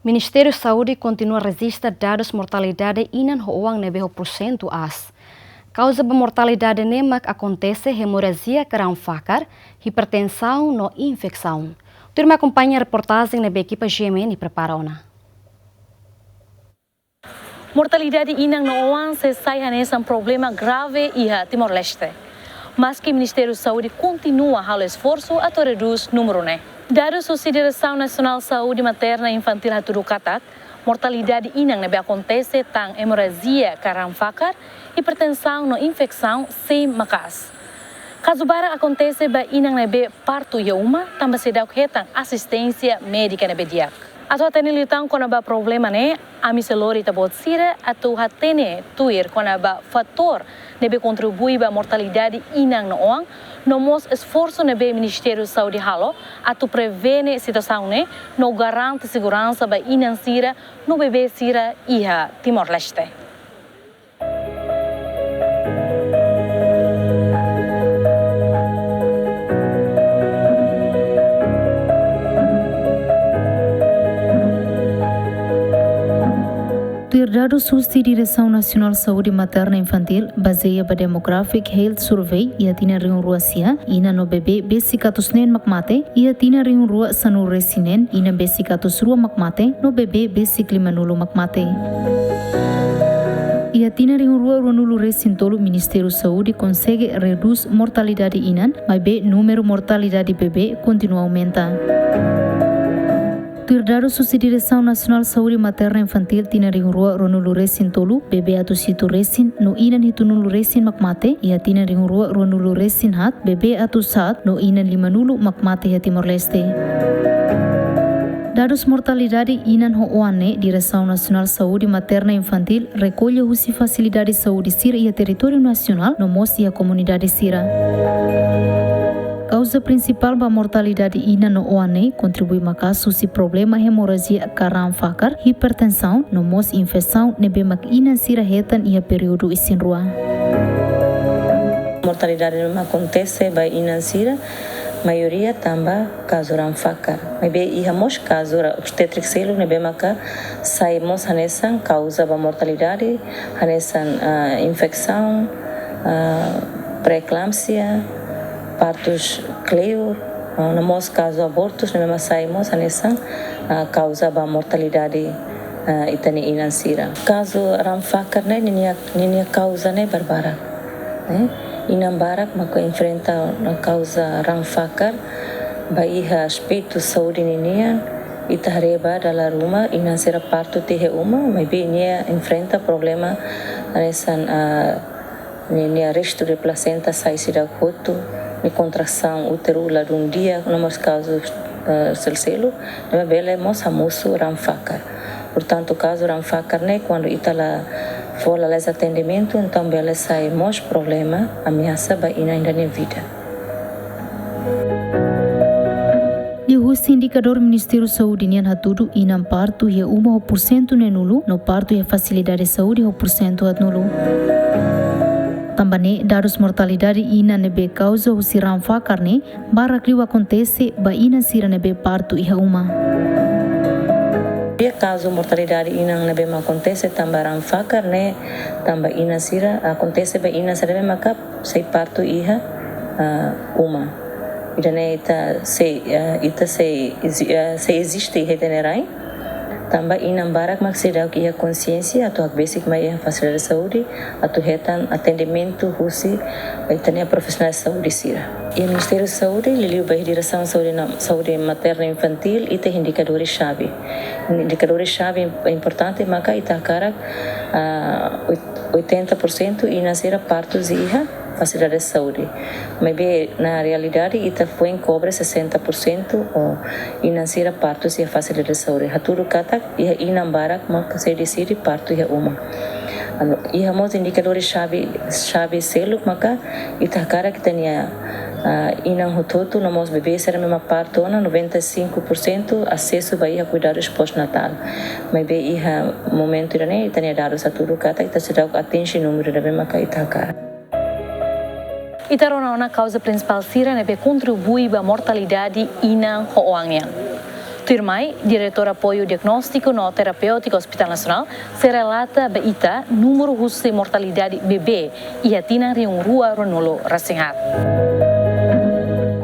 Ministério da Saúde continua a registrar dados mortalidade inan hoang nebe % as. Causa da mortalidade nemak acontece hemorragia cardiovascular, hipertensão no infecção. Turma acompanha a reportagem na equipa GMN e prepara ona. Mortalidade inang no oang se sai hanesa um problema grave iha Timor-Leste. Mas que o Ministério da Saúde continua a esforço a reduzir o número, né? Dados da Consideração Nacional de Saúde Materna e Infantil Haturu Katak, mortalidade inang nebe acontece tang hemorragia cardiovascular, hipertensão no infecção sem macas. Caso bara acontece ba inang nebe parto ia uma, também se dá retang assistência médica nebe diak. Atau hatene litang kona ba problema ne, amiselori tabot sira atau hatene tuir kona ba fator nebe contribui ba mortalidade inang no oang, no mos esforço nebe Ministério da Saúde halo atau prevene situação ne, no garante segurança ba inang sira no bebê sira iha Timor-Leste. Dados da Direção Nacional de Saúde Materna e Infantil baseia ba Demographic Health Survey ia tina riung rua sia ina no bebê besi katusnen makmate ia tina riung rua sanu resinen ina besi katus rua makmate no bebê besi klimanulu makmate. Ia tina riung rua nulu resin tolu Ministério da Saúde consegue reduz mortalidade inan, mas be número mortalidade bebê continua aumenta. Dados da Direção Nacional de Saúde Materna e Infantil tina ring rua ronulu resin tolu, bebê atu situ resin, no inan hitu nulu resin makmate, ia tina ring rua ronulu resin hat, bebê atu saat, no inan 5 nulu makmate ya Timor-Leste. Dados mortalidade inan hoane, Direção Nacional de Saúde Materna e Infantil recolhe husi facilidade de saúde sira ia território nacional, no mos ia comunidade sira. Causa principal da mortalidade ina no OANE contribui makasu si problema hemorragia cardiovascular, hipertensão, no mos infecção nebe mak ina sira hetan ia período isin rua. Mortalidade não acontece by ina sira, maioria tamba caso ranfakar. Nebe iha mos caso obstétrico selo nebe maka saimos hanesan causa da mortalidade, hanesan infecção, pré-eclâmpsia, partos cleo, no nosso caso abortos, não saímos nessa causa da mortalidade itani inansira. Caso ramfakar né, ninha causa né barbara, né? Inambarak maka enfrenta a causa ramfakar, baiha aspecto saúde ninha itareba dalam rumah inansira parto tehe uma, maybe ninha enfrenta problema nessa ninha resto de placenta sai sida koto de contração útero lá de dia, no nosso caso, selo, numa bela moça moço ramfakar. Portanto, caso ramfakar, né, quando itala fora les atendimento, então bela sai mos problema, ameaça ba ina ainda na vida. Di husi indicador Ministério da Saúde nian hatudu inam parto ia 1% nenulu, no parto ia facilidade de saúde 1% hat nulu. Também dados mortalidade ina nebe causa o siram fakar ne barak liu acontece ba ina sira nebe parto iha uma. Dia caso mortalidade ina nebe acontece também ram fakar ne também ina sira acontece ba ina sira nebe maka sei parto iha uma. Idane ita se existe retenerai também inam barak maksida que a consciência atau basic mai facilidade de saúde atau hetan atendimento husi itania profissional de saúde sira. E o Ministério da Saúde liliu ba Direção Saúde Materna e Infantil ite indicadores chave. Indicadores chave importante maka ita karak 80% inasira partos iha facilidade de saúde. Mas na realidade ita foi em cobre 60% ou inansira partos e facilidade de saúde. Haturu katak iha inam barak maka se decide parto iha uma. Iha mos indicadores chave selo maka ita karak tania inang hututu no mos bebê será mesma parto na 95% acesso vai a cuidados pós-natal. Mas iha momento irane tania dados haturu katak ita se dá atinge número da mesma ka ita karak. Itarona causa principal sira nebe contribui ba mortalidade inang hoangya. Turmai, diretor apoio diagnóstico no terapêutico Hospital Nacional, se relata beita número de mortalidade bebê e atina riung rua ronolo rasinhat.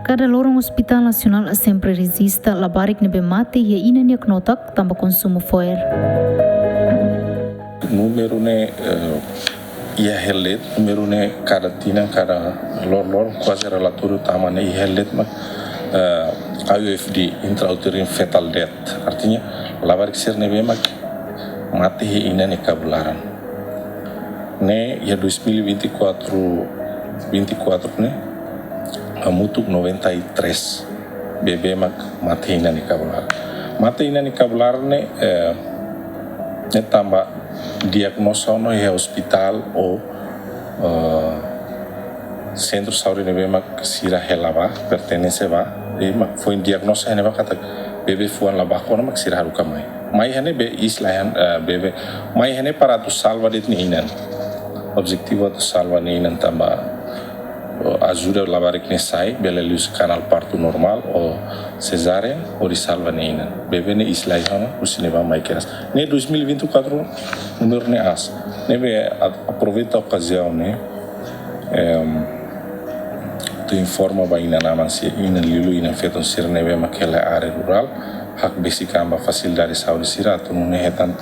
Cada lorong Hospital Nasional sempre resista labarik nebe mate e ina niak notak tambah konsumo foer. Número ne ia helet, número ne cada tina cada lor quase relatório utama ne ia helet mak IUFD intrauterine fetal death, artinya labarik ser nebe mak mate he ina ne kabularan. Ne ia 2024 ne amutuk 93 bebê mak mate ina ni kabular. Mate ina ni kabular ne tambah diagnosa no é hospital ou centro de saúde nebe mak sira helava pertenece ba e mak foi diagnosa nebe kata bebê fuan laba kono mak sira haruka mai hane be islahan bebê mai hane para tu salva det ni inan objetivo tu salva ni inan tambah ajuda labarik ne sai belelius canal parto normal ou cesárea ou de salva neina bebê ne islaihana usine ba mai keras ne 2024 número ne as ne be aproveita a ocasião ne tu informa ba ina naman se ina lilu ina feton sir ne be makela área rural hak besikamba facilidade saúde sira tu ne hetan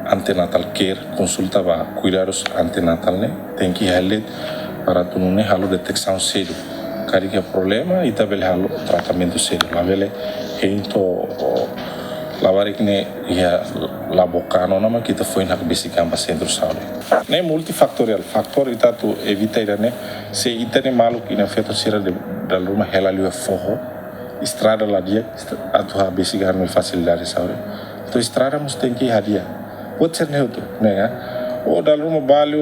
antenatal care consulta ba cuidados antenatal ne tem que halet para tu não halo detecção cedo, cari que é problema e também halo tratamento cedo. Lá vele então lavar que ne ia labocano na mas kita foi na besikamba centro saúde. Ne multifactorial, factor ita tu evita ira ne se ita ne malu que na feito sira da rumah hela liu forro estrada lá dia atu ha besikar me facilidade saúde. Tu estrada mus tem que hadia. Pode ser ne tu, né? O dalam rumah Bali,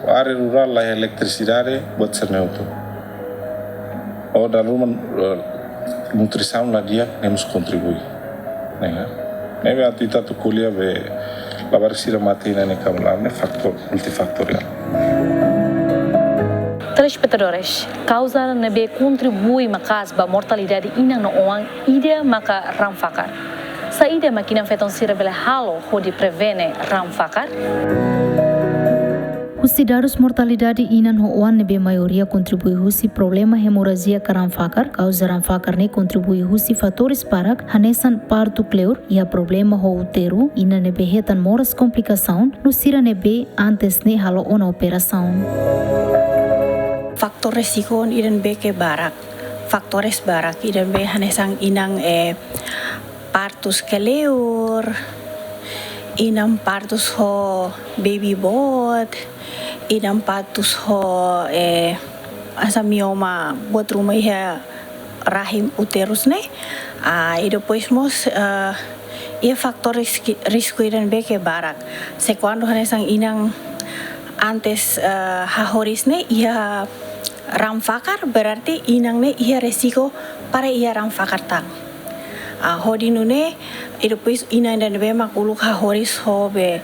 area rural lah eletricidade buat serneuto. O dalam rumah nutrição lah dia nemos contribui. Nega, nega atita tu kuliah be labar sira mati nane kamular ne faktor multifaktorial. Telespectadores, causa nebe contribui makas ba mortalidade inang no oang ida maka ramfakar. Saída máquina feton sira bele halo hodi prevene ramfakar. Os dados mortalidade inan hoan nebe maioria contribui husi problema hemorragia karamfakar, causa ramfakar ne contribui husi fatores parak hanesan parto kleur e a problema ho uteru ina nebe hetan moras complicação no sira nebe antes ne halo ona operação. Faktor resiko idan be ke barak. Faktores barak idan be hanesang inang partus keleur, inang partus ho baby bot, inang partus ho asa mioma buat rumah ya rahim uterus ne. E depois mos faktor risco idan be ke barak. Se quando hanesang inang antes hahoris ne ia ramfakar berarti inang ne ia resiko para ia ramfakar tang. Hodi nune depois ina dan be makuluk hahoris hobe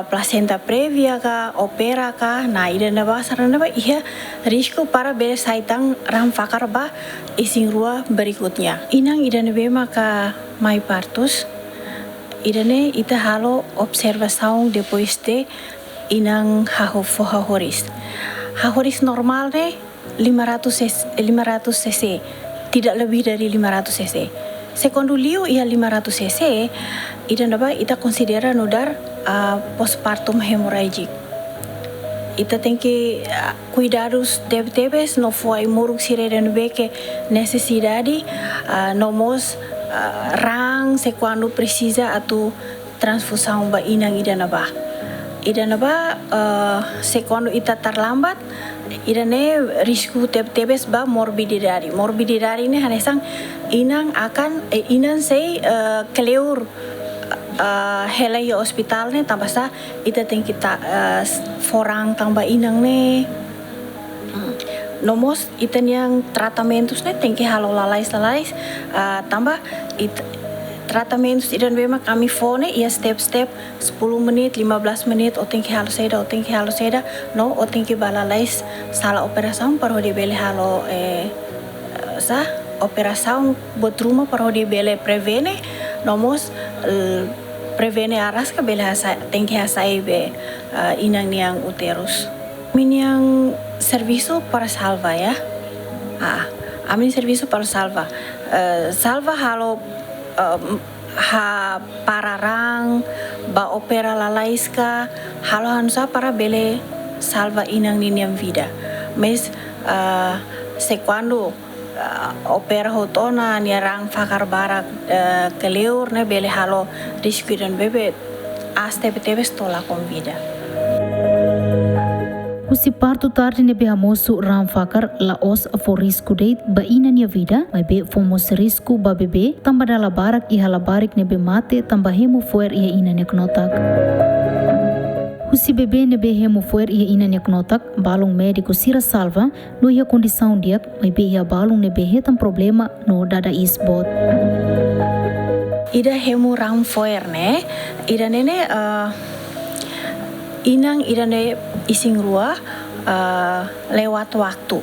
placenta previa ka opera ka na ida na ba sarana ba ia risiko para be saitang ramfakar ba ising rua berikutnya. Inang ida be maka mai partus idane ita halo observação depois de inang hahoris. Hahoris normal ne 500 cc, tidak lebih dari 500 cc. Segundo liu ia 500 cc, idan apa ita considera nudar postpartum hemorragic. Ita tem que cuidados debes no foi muruk sire dan beke necessidade nomos rang se quando precisa atu transfusão ba inang idan apa. Idan apa se quando ita terlambat idane risiko tebes ba morbididade. Morbididade ini hanesang inang akan inan sei keleur helai hospital ne tambah sa ita tem kita forang tambah inang ne nomos ita yang tratamentos ne tem que halo lalais tambah tratamentos idan bema kami fone ia step-step 10 menit 15 menit o tem que halo seda no o tem que balalais sala operação para de bele halo operação buat rumah para dia bele prevene nomos prevene aras ka bele tengki hasai be inang niang uterus miniang serviço para salva ya amin serviço para salva salva halo ha pararang ba opera lalaiska halo hansa para bele salva inang niang vida mas sequando opera hotona niarang fakar barak keleur ne bele halo risku dan bebe aste betebes tola com vida. Husi parto tarde nebe hamosu ram fakar la os for risco date ba ina nia vida mai be fomos risco ba bebe tamba dala barak i hala barik nebe mate tamba hemo fuer ia ina nia knotak. Husi bebê nebe hemo fuer ia ina nia knotak balong médico sira salva no ia condição diak mai be ia balong nebe hetam problema no dada isbot. Ida hemo ram fuer ne ida nene inang ida ne ising rua lewat waktu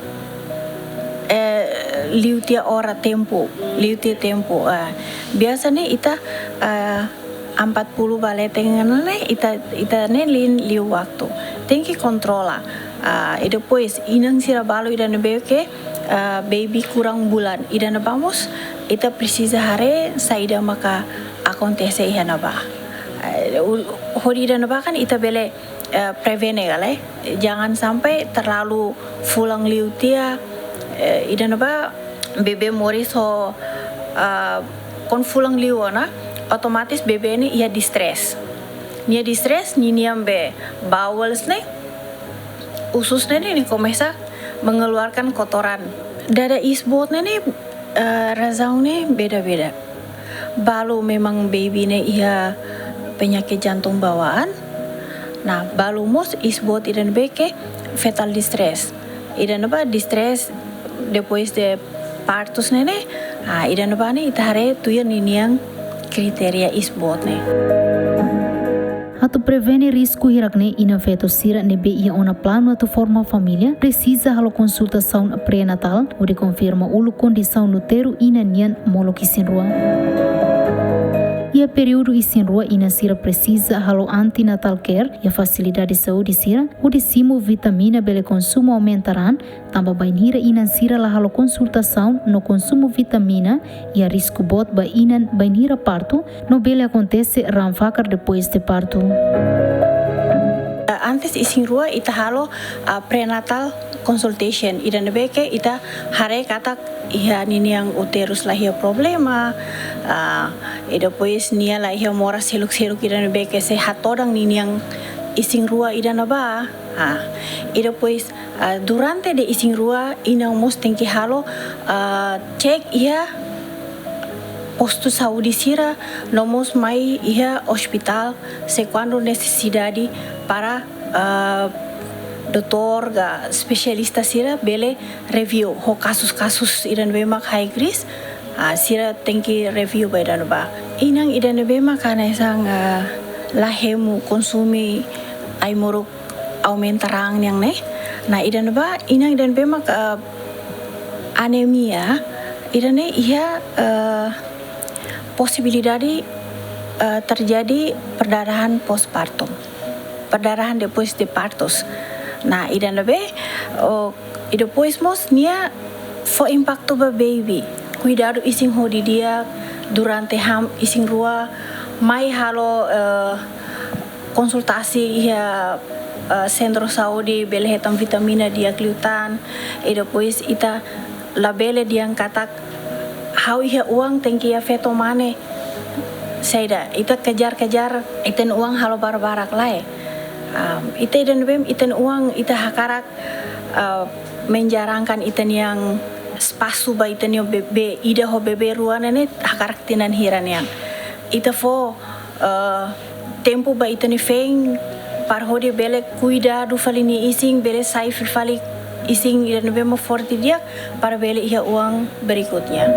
liutia ora tempo biasanya ita 40 baleteng ne ita ne liu waktu tengki kontrola e depois inang sira balo ida ne beke baby kurang bulan ida ne vamos ita precisa hare saida maka acontece ihana ba hori ida ne kan ita bele prevene gale jangan sampai terlalu fulang liutia ida ne ba bebe moris ho kon fulang liuana otomatis bebe ini ia distres ni niambe bowels ne ususnya ini komesa mengeluarkan kotoran dada isbotnya nih razaunya beda-beda balu memang baby ne ia penyakit jantung bawaan nah balu mos isbot idan beke fetal distress idan apa distress depois de partos nene idan apa nih itahare tuyan niniang kriteria isbot ne. Atu prevene risco hirakne ina feto sira nebe ia ona plano atu forma família precisa halo consultação pré-natal onde confirma ulu condição nuteru ina nian molo kisinrua. Ia período isinrua ina sira precisa halo antinatal care ia facilidade de saúde sira onde simo vitamina bele consumo aumentarán tamba bainhira ina sira la halo consultação no consumo vitamina ia risco bot ba inan bainhira parto no bele acontece ramfakar depois de parto. Antes isinrua ita halo prenatal consultation ida nebeke ita hare kata ia nini yang uterus lah ia problema ida pois nia lah ia mora seluk-seluk ida nebeke sehat orang nini yang isinrua ida naba ida pois durante de isinrua ina mos tengki halo cek ia posto saúde sira nomos mai ia hospital se quando necessidade para doktor ga spesialista sira bele review ho kasus-kasus idan bemak high risk sira tengki review badan ba inang idan bemak kana sang lahemu konsumi ai moruk aumentarang yang ne na idan ba inang idan bemak anemia idan ne ia posibilidade terjadi perdarahan postpartum perdarahan depois de partos. Nah, idan be depois mos nia fo impacto ba baby. Cuidado ising ho di dia durante ham ising rua mai halo konsultasi ia centro saúde bele hetam vitamina dia kliutan depois ita labele diang katak how ia uang tengki ya feto mane saida ita kejar-kejar iten uang halo barak-barak lae ita dan bem iten uang ita hakarak menjarangkan iten yang spasu ba iten yo bebe ida ho bebe ruana ne hakarak tinan hiran yang ita fo tempo ba iten feng par hode bele cuidado falini ising bele saif fali ising dan bem forte dia para bele ia uang berikutnya.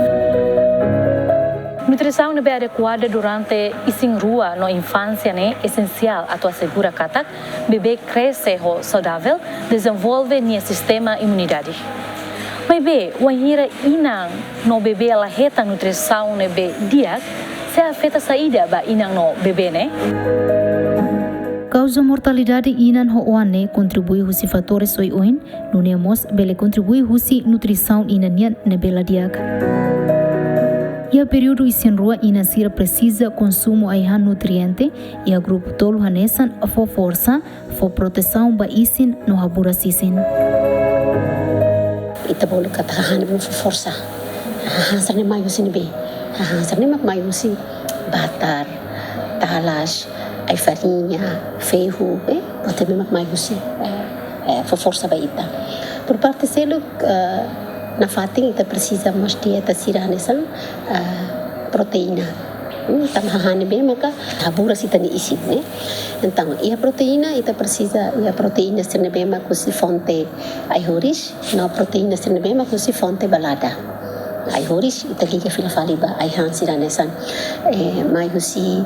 Nutrição nebe adequada durante ising rua no infância é essencial a tua segura katak bebê cresce saudável desenvolve nia sistema imunidade. Mas be, wahira inang no bebê ela reta nutrição nebe dia, se afeta saída ba inang no bebê né? Causa mortalidade inan hoane contribui husi fatores oin, nunemos bele contribui husi nutrição inanian nebela diak. E a período isin rua inasira precisa consumo aihan nutriente e a grupo tolo hanesan fo força, fo proteção ba isin no habura sisin. Ita boleh katakan ibu força. Hansarnya mayu sini be. Hansarnya mak mayu si batar, talas, ai farinha, ferro, pode mesmo mak mayu si força ba ita. Por parte selo na fating ita precisa mais dieta siranesan proteína. Tamahane bem maka habura si tani isi né. Então, e a proteína ita precisa e a proteína sirne bem maka si fonte ai horis, na proteína sirne bem maka si fonte balada. Ai horis ita liga fila faliba ai han sira nesan mai husi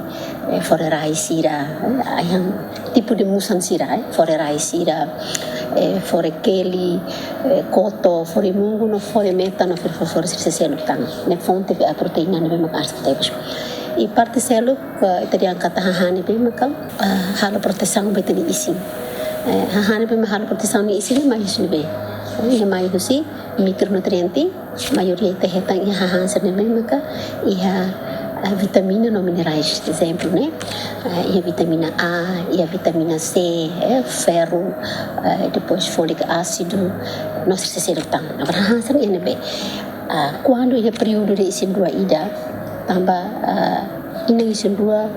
forerai sira ai han tipo de musan sira forerai sira fore keli koto fore mungu no fore meta no fore se selo tan ne fonte a proteína ne bem maka artebus. E parte selo ita dia kata hahane bem maka halo proteção betani isim hahane bem halo proteção ni isim mai husni be ia mai husi micronutriente maioria ita hetang ia hahansa ne bem maka ia vitamina no minerais exemplo né ia vitamina A ia vitamina C ferro depois fólico ácido nós se sertang agora hahansa ne be quando ia período de isim dua ida tambah inang isin dua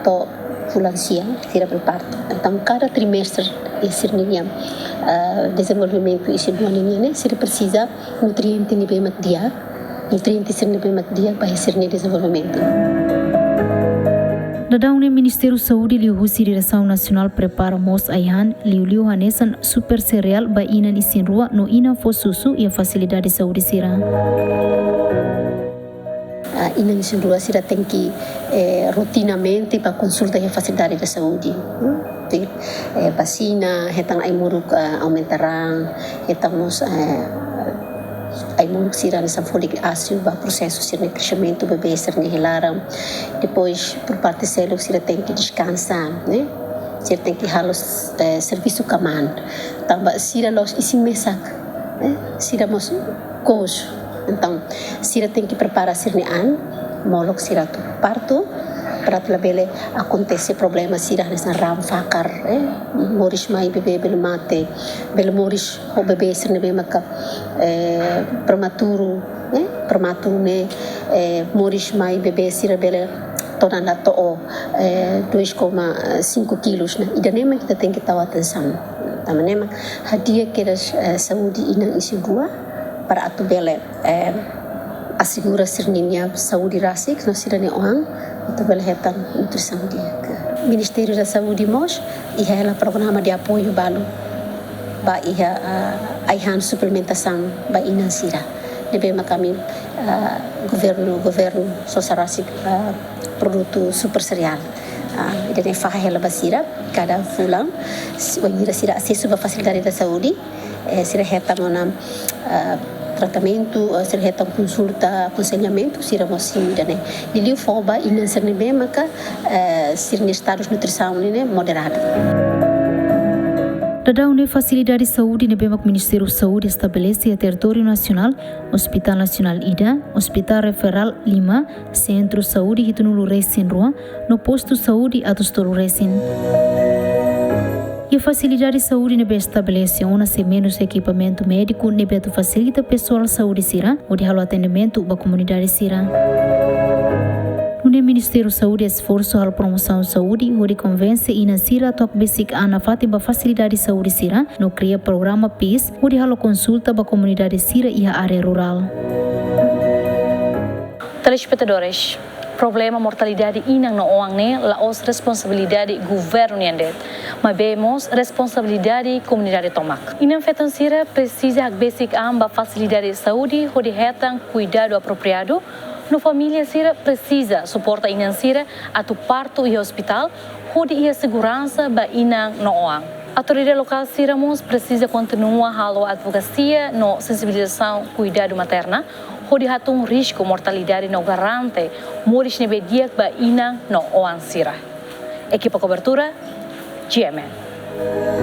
to bulan siang tidak berparto tentang cada trimestre isin niya desenvolvimento isin dua niya ne sira precisa nutriente ni bemat dia nutriente sir ni bemat dia para sir ni desenvolvimento. Dadang ne Ministério Saúde liu husi Direção Nacional prepara mos aihan liu hanesan super cereal ba inan isin rua no inan fo susu e a facilidade saúde sira. Inang isin dua sira tem que rotinamente para consulta e facilidade da saúde. Vacina, hetang ai muruk aumentarão, hetamos ai muruk sira nessa fólico ácido para processo sira de crescimento bebê sira ne hilaram. Depois por parte célula sira tem que descansar, né? Sira tem que halos serviço kaman. Tambah sira los isin mesak, sira mos cojo. Então, sira tem que preparar sirnean, molok sira tu parto, para telebele acontece problema sira nessa ram fakar, moris mai bebê bele mate, bele moris o bebê sirne be maka prematuro, prematune, moris mai bebê sira bele tonan la to 2,5 quilos, né? E danema kita tem que tahu atenção, tamanema hadia que saúde inang isi dua para atu bele assegura sirninya saúde rasik no sirane orang atu bele hetan nutrição dia. Ministério da Saúde mos iha ela programa de apoio balu ba iha aihan suplementação ba inan sira nebe makami governo sosarasik produto super cereal jadi faha hela basira cada fulang wanira sira acesso ba facilidade da saúde sira hetan onam tratamento, sira hetam consulta, aconselhamento, sira mosim dane. Diliu foba inan sirne be maka sira estados nutrição ne moderado. Dadau ne facilidade saúde ne bemak Ministério Saúde estabelece a território nacional, Hospital Nacional Ida, Hospital Referral 5, Centro Saúde Hitunulu Resin Rua, no posto saúde Atustolo Resin. E a facilidade de saúde nebe estabelece uma sem menos equipamento médico nebe tu facilita pessoal saúde sira ou de halo atendimento ba comunidade sira. No Ministério Saúde esforço halo promoção saúde ou de convence ina sira tok basic ana fati ba facilidade de saúde sira no cria programa PIS ou de halo consulta ba comunidade sira e a área rural. Telespectadores, problema mortalidade inang no oang ne laos responsabilidade governo niandet, mas vemos responsabilidade comunidade tomak. Inang fetan sira precisa basic amba facilidade de saúde, hodi hetang cuidado apropriado. No família sira precisa suporta inang sira atu parto e hospital, hodi ia segurança ba inang no oang. autoridade local Siramos precisa continuar a advocacia no sensibilização cuidado materna, onde há risco mortalidade não garante, moris nebe diak ba inang no oan sira. Equipa cobertura, GMN.